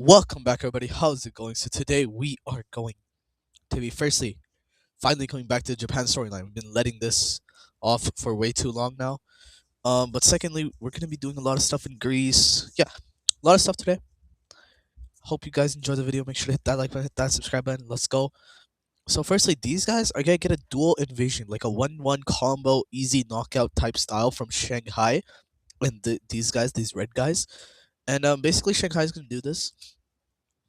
Welcome back, everybody. How's it going? So today we are going to be firstly finally coming back to the Japan storyline. We've been letting this off for way too long now. But secondly, we're gonna be doing a lot of stuff in Greece. Yeah, a lot of stuff today. Hope you guys enjoy the video. Make sure to hit that like button, hit that subscribe button. Let's go. So firstly, these guys are gonna get a dual invasion, like a 1-1 combo, easy knockout type style from Shanghai, and these guys, these red guys, and basically Shanghai's gonna do this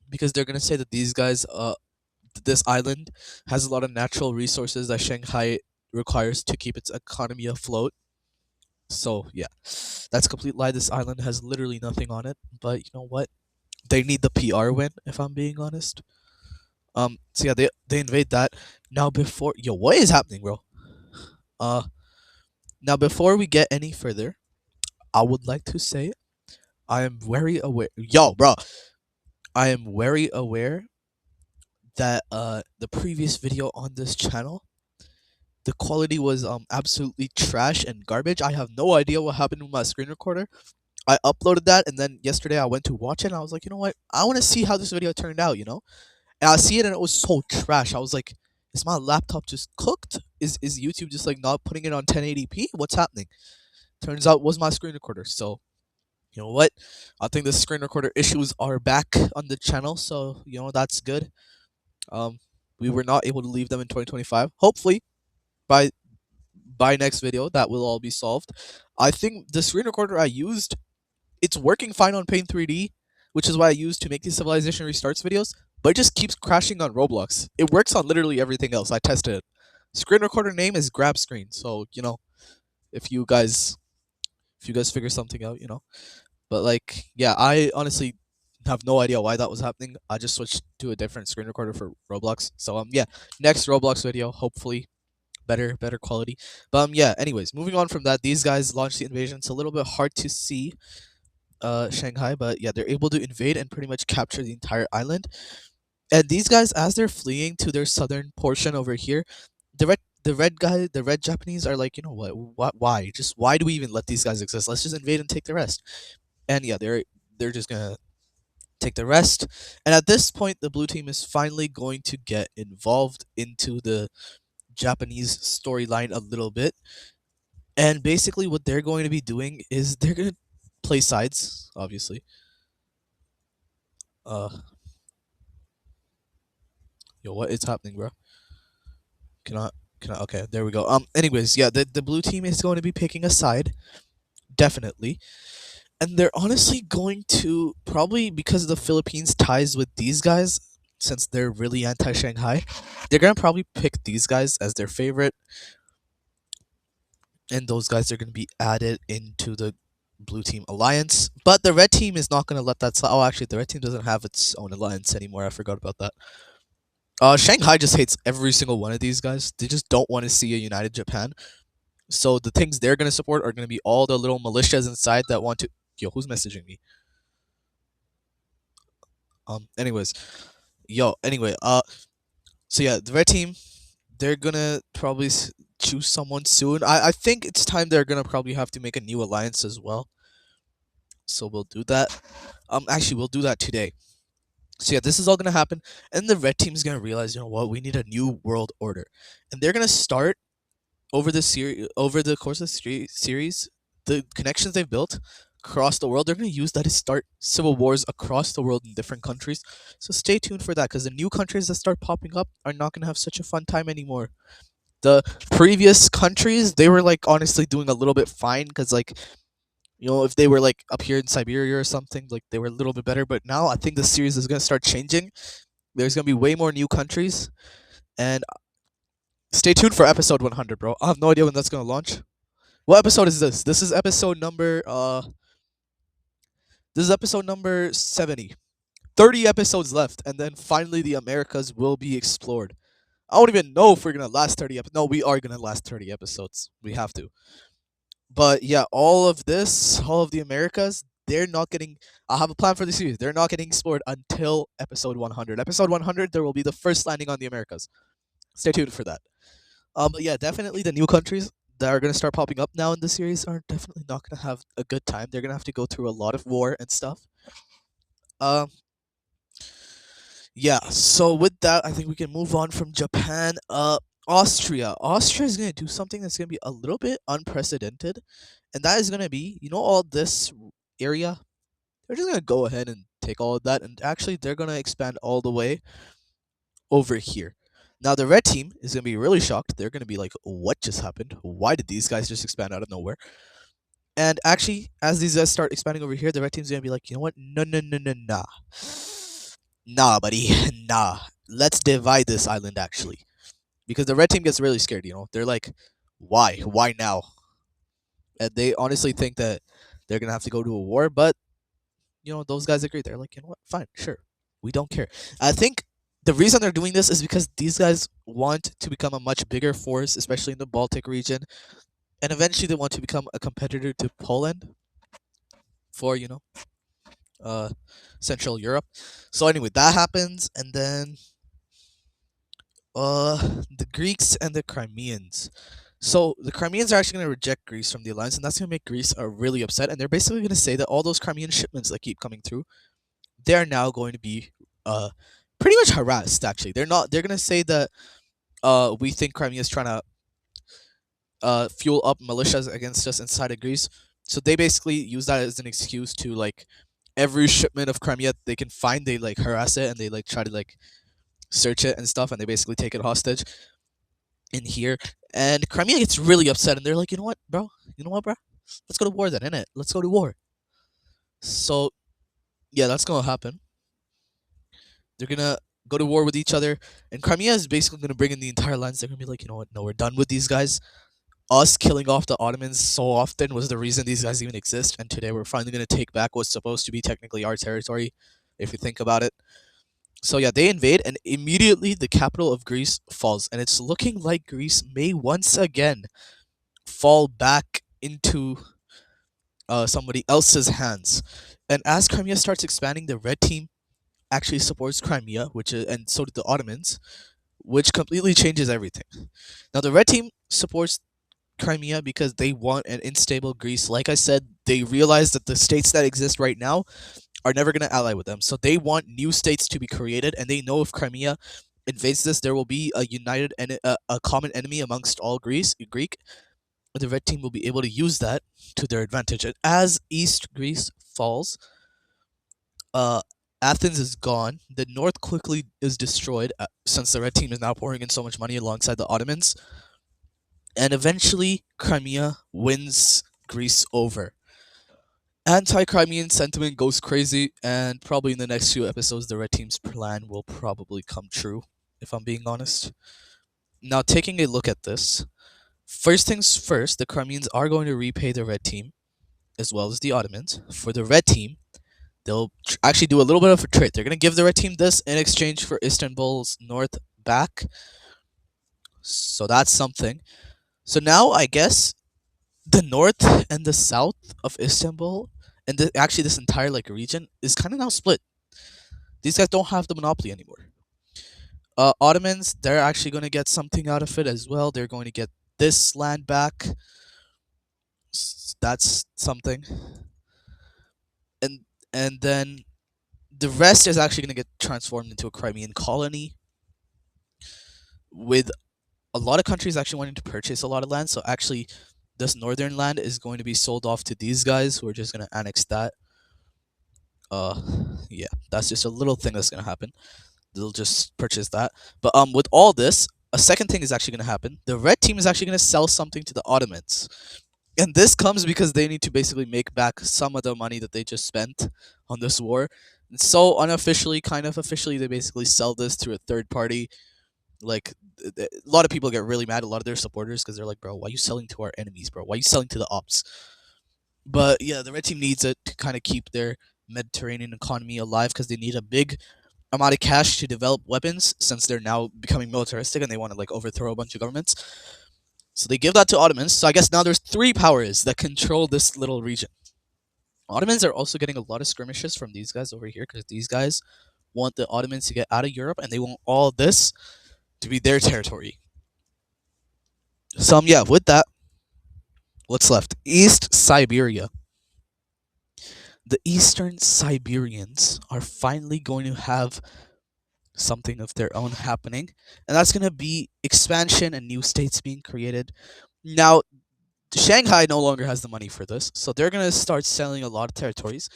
because they're gonna say that these guys this island has a lot of natural resources that Shanghai requires to keep its economy afloat. So yeah, that's a complete lie. This island has literally nothing on it. But you know what? They need the PR win, if I'm being honest. So yeah, they invade that. Now before what is happening, bro? Uh Now before we get any further, I would like to say I am very aware bro. I am very aware that the previous video on this channel, the quality was absolutely trash and garbage. I have no idea what happened with my screen recorder. I uploaded that, and then yesterday I went to watch it and I was like, you know what? I want to see how this video turned out, you know? And I see it and it was so trash. I was like, is my laptop just cooked? Is YouTube just like not putting it on 1080p? What's happening? Turns out it was my screen recorder. So, you know what? I think the screen recorder issues are back on the channel, so you know that's good. Um we were not able to leave them in 2025. Hopefully by next video that will all be solved. I think the screen recorder I used, it's working fine on Paint 3D, which is what I use to make these Civilization Restarts videos, but it just keeps crashing on Roblox. It works on literally everything else. I tested it. Screen recorder name is Grab Screen, so you know, if you guys figure something out, you know. But like, yeah, I honestly have no idea why that was happening. I just switched to a different screen recorder for Roblox. So yeah, next Roblox video, hopefully better quality. But yeah, anyways, moving on from that, these guys launched the invasion. It's a little bit hard to see Shanghai, but yeah, they're able to invade and pretty much capture the entire island. And these guys, as they're fleeing to their southern portion over here, the red Japanese are like, you know what, why, just why do we even let these guys exist? Let's just invade and take the rest. And yeah, they're just gonna take the rest. And at this point, the blue team is finally going to get involved into the Japanese storyline a little bit. And basically, what they're going to be doing is they're going to play sides, obviously. Uh, what is happening, bro? Can I? Okay, there we go. Anyways, yeah, the blue team is going to be picking a side, definitely. And they're honestly going to probably, because of the Philippines ties with these guys, since they're really anti Shanghai, they're going to probably pick these guys as their favorite. And those guys are going to be added into the blue team alliance. But the red team is not going to let that slide. Oh, actually, the red team doesn't have its own alliance anymore. I forgot about that. Shanghai just hates every single one of these guys. They just don't want to see a united Japan. So the things they're going to support are going to be all the little militias inside that want to. Yo, who's messaging me? Anyways, anyway. So yeah, the red team, they're gonna probably choose someone soon. I think it's time they're gonna probably have to make a new alliance as well. So we'll do that. Actually, we'll do that today. So yeah, this is all gonna happen, and the red team's gonna realize, you know what, we need a new world order, and they're gonna start over the course of the series, the connections they've built across the world. They're gonna use that to start civil wars across the world in different countries. So stay tuned for that, because the new countries that start popping up are not gonna have such a fun time anymore. The previous countries, they were like honestly doing a little bit fine, because like, you know, if they were like up here in Siberia or something, like they were a little bit better. But now I think the series is gonna start changing. There's gonna be way more new countries, and stay tuned for episode 100, bro. I have no idea when that's gonna launch. What episode is this? This is episode number 70. 30 episodes left, and then finally the Americas will be explored. I don't even know if we're gonna last 30 episodes. No, we are gonna last 30 episodes. We have to. But yeah, all of this, all of the Americas, they're not getting. I have a plan for the series. They're not getting explored until episode 100. Episode 100, there will be the first landing on the Americas. Stay tuned for that. But yeah, definitely the new countries that are gonna start popping up now in the series are definitely not gonna have a good time. They're gonna have to go through a lot of war and stuff. Um, Yeah, so with that, I think we can move on from Japan. Austria. Austria is gonna do something that's gonna be a little bit unprecedented, and that is gonna be, all this area. They're just gonna go ahead and take all of that, and actually, they're gonna expand all the way over here. Now, the red team is gonna be really shocked. They're gonna be like, "What just happened? Why did these guys just expand out of nowhere?" And actually, as these guys start expanding over here, the red team's gonna be like, "You know what? No, no, no, no, nah, nah, buddy, nah. Let's divide this island actually." Because the red team gets really scared. They're like, "Why? Why now?" And they honestly think that they're gonna have to go to a war, but those guys agree. They're like, "You know what? Fine, sure, we don't care." I think the reason they're doing this is because these guys want to become a much bigger force, especially in the Baltic region, and eventually they want to become a competitor to Poland for uh Central Europe. So anyway, that happens, and then the Greeks and the Crimeans. So the Crimeans are actually going to reject Greece from the alliance, and that's going to make Greece really upset. And they're basically going to say that all those Crimean shipments that keep coming through, they're now going to be uh pretty much harassed. Actually, they're not. They're going to say that we think Crimea is trying to fuel up militias against us inside of Greece. So they basically use that as an excuse to like every shipment of Crimea they can find, they like harass it and they like try to like search it and stuff, and they basically take it hostage in here. And Crimea gets really upset, and they're like, "You know what, bro? You know what, bro? Let's go to war then, innit? Let's go to war." So yeah, that's gonna happen. They're gonna go to war with each other, and Crimea is basically gonna bring in the entire lines. They're gonna be like, "You know what? No, we're done with these guys. Us killing off the Ottomans so often was the reason these guys even exist, and today we're finally gonna take back what's supposed to be technically our territory, if you think about it." So yeah, they invade, and immediately the capital of Greece falls, and it's looking like Greece may once again fall back into somebody else's hands. And as Crimea starts expanding, the red team actually supports Crimea, and so did the Ottomans, which completely changes everything. Now the red team supports Crimea because they want an unstable Greece. Like I said, they realize that the states that exist right now are never going to ally with them. So they want new states to be created, and they know if Crimea invades this, there will be a united and a common enemy amongst all Greek. The red team will be able to use that to their advantage. And as East Greece falls, uh, Athens is gone. The north quickly is destroyed since the red team is now pouring in so much money alongside the Ottomans. And eventually, Crimea wins Greece over. Anti-Crimean sentiment goes crazy, and probably in the next few episodes, the red team's plan will probably come true, if I'm being honest. Now, taking a look at this, first things first, the Crimeans are going to repay the red team as well as the Ottomans. For the red team, they'll actually do a little bit of a trade. They're going to give the red team this in exchange for Istanbul's north back. So that's something. So now I guess the north and the south of Istanbul, and actually this entire like region is kind of now split. These guys don't have the monopoly anymore. Ottomans, they're actually going to get something out of it as well. They're going to get this land back. That's something. And then the rest is actually going to get transformed into a Crimean colony, with a lot of countries actually wanting to purchase a lot of land. So actually, this northern land is going to be sold off to these guys who are just going to annex that. Uh, yeah, that's just a little thing that's going to happen. They'll just purchase that. But with all this, a second thing is actually going to happen. The red team is actually going to sell something to the Ottomans. And this comes because they need to basically make back some of the money that they just spent on this war. And so unofficially, kind of officially, they basically sell this to a third party. Like a lot of people get really mad, a lot of their supporters, because they're like, "Bro, why are you selling to our enemies, bro? Why are you selling to the ops?" But yeah, the red team needs it to kind of keep their Mediterranean economy alive, because they need a big amount of cash to develop weapons, since they're now becoming militaristic and they want to like overthrow a bunch of governments. So they give that to Ottomans. So I guess now there's three powers that control this little region. Ottomans are also getting a lot of skirmishes from these guys over here, because these guys want the Ottomans to get out of Europe, and they want all this to be their territory. So yeah, with that, what's left? East Siberia. The Eastern Siberians are finally going to have something of their own happening, and that's gonna be expansion and new states being created. Now, Shanghai no longer has the money for this, so they're gonna start selling a lot of territories.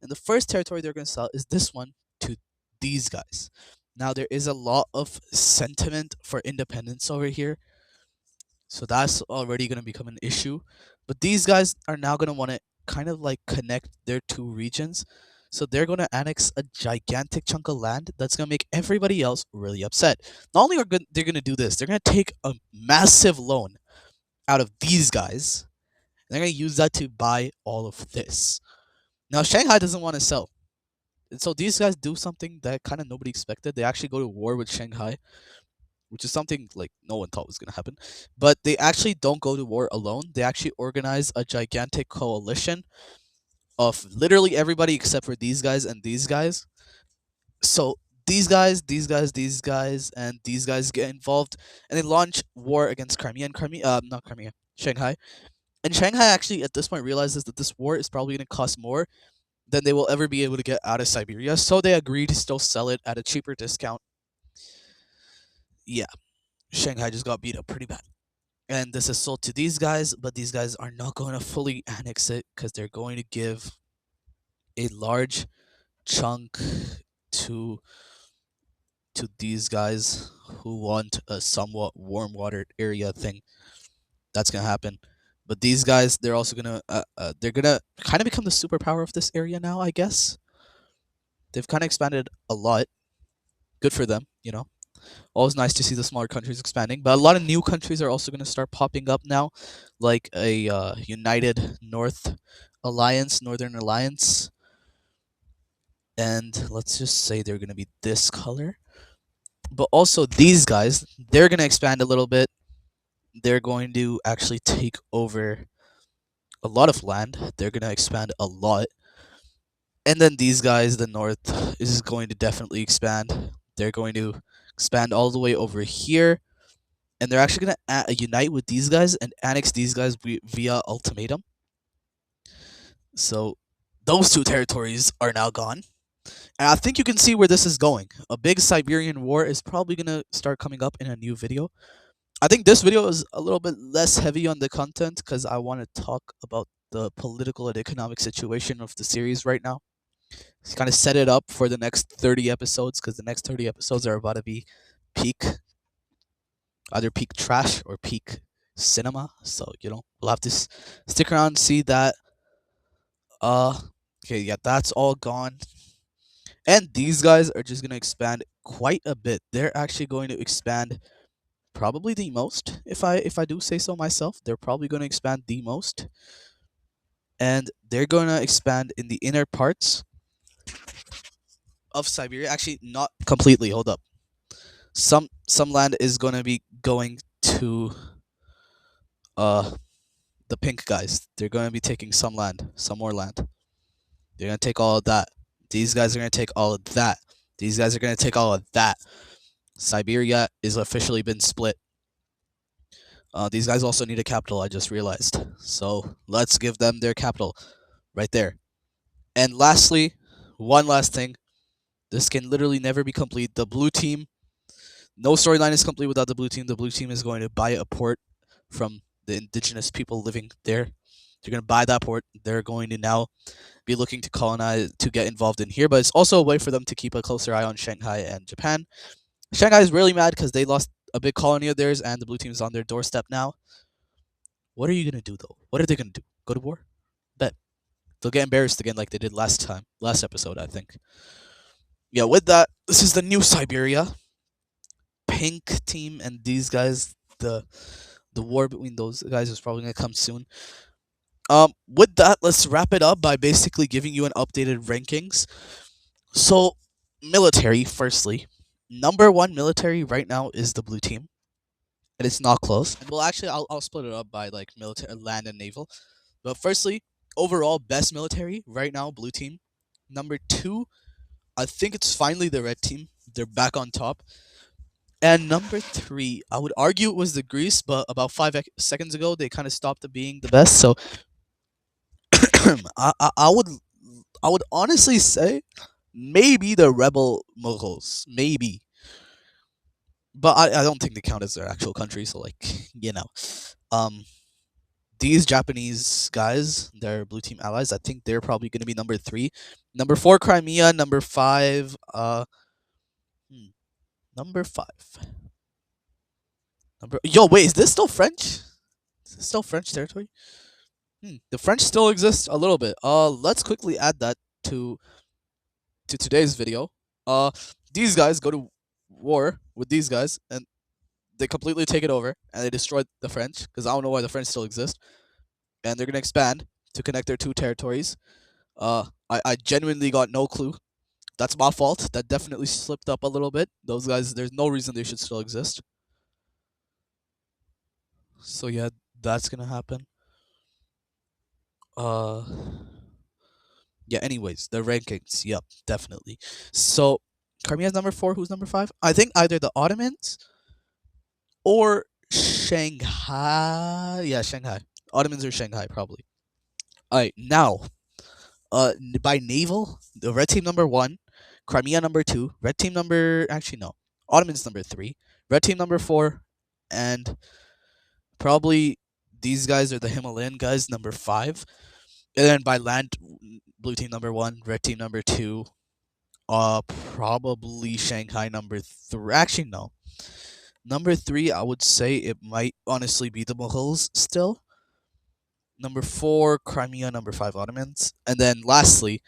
And the first territory they're gonna sell is this one to these guys. Now there is a lot of sentiment for independence over here, so that's already gonna become an issue. But these guys are now gonna want to kind of like connect their two regions. So they're gonna annex a gigantic chunk of land that's gonna make everybody else really upset. Not only they're gonna do this, they're gonna take a massive loan out of these guys. And they're gonna use that to buy all of this. Now Shanghai doesn't want to sell. And so these guys do something that kind of nobody expected. They actually go to war with Shanghai, which is something like no one thought was going to happen. But they actually don't go to war alone. They actually organize a gigantic coalition of literally everybody except for these guys and these guys. So these guys, and these guys get involved, and they launch war against Crimea and not Crimea, Shanghai. And Shanghai actually at this point realizes that this war is probably going to cost more than they will ever be able to get out of Siberia. So they agree to still sell it at a cheaper discount. Yeah, Shanghai just got beat up pretty bad. And this is sold to these guys, but these guys are not going to fully annex it because they're going to give a large chunk to these guys who want a somewhat warm water area thing. That's gonna happen. But these guys, they're also they're gonna kind of become the superpower of this area now. I guess they've kind of expanded a lot. Good for them, you know. Always nice to see the smaller countries expanding, but a lot of new countries are also going to start popping up now, like a United Northern Alliance, and let's just say they're going to be this color. But also these guys, they're going to expand a little bit. They're going to actually take over a lot of land. They're going to expand a lot. And then these guys, the North, is going to definitely expand. They're going to expand all the way over here, and they're actually gonna unite with these guys and annex these guys via ultimatum. So those two territories are now gone, and I think you can see where this is going. A big Siberian war is probably gonna start coming up in a new video. I think this video is a little bit less heavy on the content because I want to talk about the political and economic situation of the series right now. Kind of set it up for the next 30 episodes because the next 30 episodes are about to be peak, either peak trash or peak cinema. So we'll have to stick around and see that. Okay, yeah, that's all gone. And these guys are just gonna expand quite a bit. They're actually going to expand probably the most, if I do say so myself. They're probably going to expand the most, and they're going to expand in the inner parts of Siberia. Actually, not completely. Hold up. Some land is going to be going to uh the pink guys. They're going to be taking some land, some more land. They're going to take all of that. These guys are going to take all of that. These guys are going to take all of that. Siberia is officially been split. These guys also need a capital, I just realized. So let's give them their capital right there. And lastly, one last thing. This can literally never be complete. The blue team, no storyline is complete without the blue team. The blue team is going to buy a port from the indigenous people living there. They're going to buy that port. They're going to now be looking to colonize, to get involved in here. But it's also a way for them to keep a closer eye on Shanghai and Japan. Shanghai is really mad because they lost a big colony of theirs, and the blue team is on their doorstep now. What are you going to do, though? What are they going to do? Go to war? Bet. They'll get embarrassed again like they did last episode, I think. Yeah, with that, this is the new Siberia. Pink team and these guys, the war between those guys is probably gonna come soon. With that, let's wrap it up by basically giving you an updated rankings. So, military, firstly, number one military right now is the blue team, and it's not close. Well, actually, I'll split it up by like military, land, and naval. But firstly, overall best military right now, blue team. Number two, I think it's finally the red team. They're back on top. And number three, I would argue it was the Greece, but about 5 seconds ago they kind of stopped being the best. So I would honestly say maybe the rebel Mughals, maybe. but I don't think they count as their actual country. So like um, these Japanese guys, their blue team allies, I think they're probably going to be number 3, number 4 Crimea, number 5 hmm, number 5. Yo, wait, is this still French? Is this still French territory? The French still exist a little bit. Let's quickly add that to today's video. Uh, these guys go to war with these guys, and they completely take it over, and they destroy the French because I don't know why the French still exist, and they're gonna expand to connect their two territories. I genuinely got no clue. That's my fault. That definitely slipped up a little bit. Those guys, there's no reason they should still exist. So yeah, that's gonna happen. Uh, yeah. Anyways, the rankings. Yep, definitely. So Crimea's number 4. Who's number 5? I think either the Ottomans or Shanghai. Yeah, Shanghai. Ottomans or Shanghai probably. All right, now, by naval, the red team number 1, Crimea number 2, red team number actually no, Ottomans number 3, red team number 4, and probably these guys are the Himalayan guys number 5. And then by land, blue team number 1, red team number 2, probably Shanghai number 3. Actually no. Number 3, I would say it might honestly be the Mughals still. Number 4, Crimea. Number 5, Ottomans. And then lastly,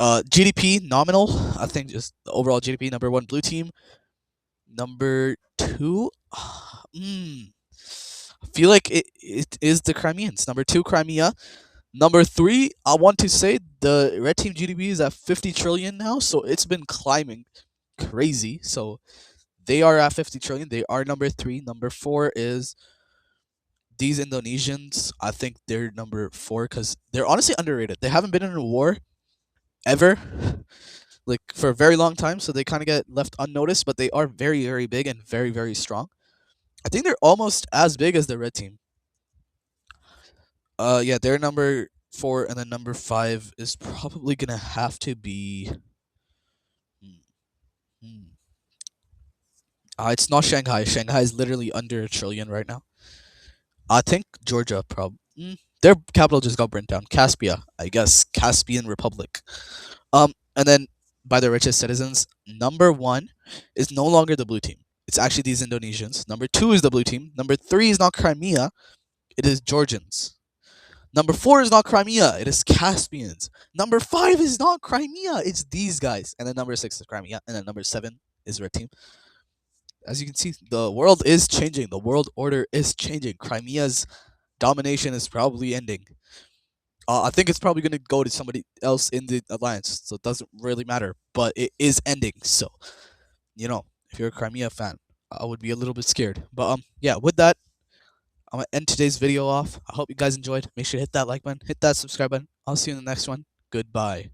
GDP nominal. I think just the overall GDP. Number 1, blue team. Number 2, I feel like it is the Crimeans. Number 2, Crimea. Number 3, I want to say the red team GDP is at 50 trillion now, so it's been climbing crazy. So they are at 50 trillion. They are number 3. Number 4 is these Indonesians. I think they're number 4 because they're honestly underrated. They haven't been in a war ever, like for a very long time, so they kind of get left unnoticed. But they are very, very big and very, very strong. I think they're almost as big as the red team. Yeah, they're number 4, and then number 5 is probably gonna have to be. Hmm, hmm. It's not Shanghai. Shanghai is literally under a trillion right now. I think Georgia their capital just got burnt down. Caspia, I guess. Caspian Republic. And then by the richest citizens, number 1 is no longer the blue team. It's actually these Indonesians. Number 2 is the blue team. Number 3 is not Crimea. It is Georgians. Number 4 is not Crimea. It is Caspians. Number 5 is not Crimea. It's these guys. And then number 6 is Crimea. And then number 7 is red team. As you can see, the world is changing. The world order is changing. Crimea's domination is probably ending. I think it's probably going to go to somebody else in the alliance, so it doesn't really matter. But it is ending, so if you're a Crimea fan, I would be a little bit scared. But yeah, with that, I'm gonna end today's video off. I hope you guys enjoyed. Make sure to hit that like button, hit that subscribe button. I'll see you in the next one. Goodbye.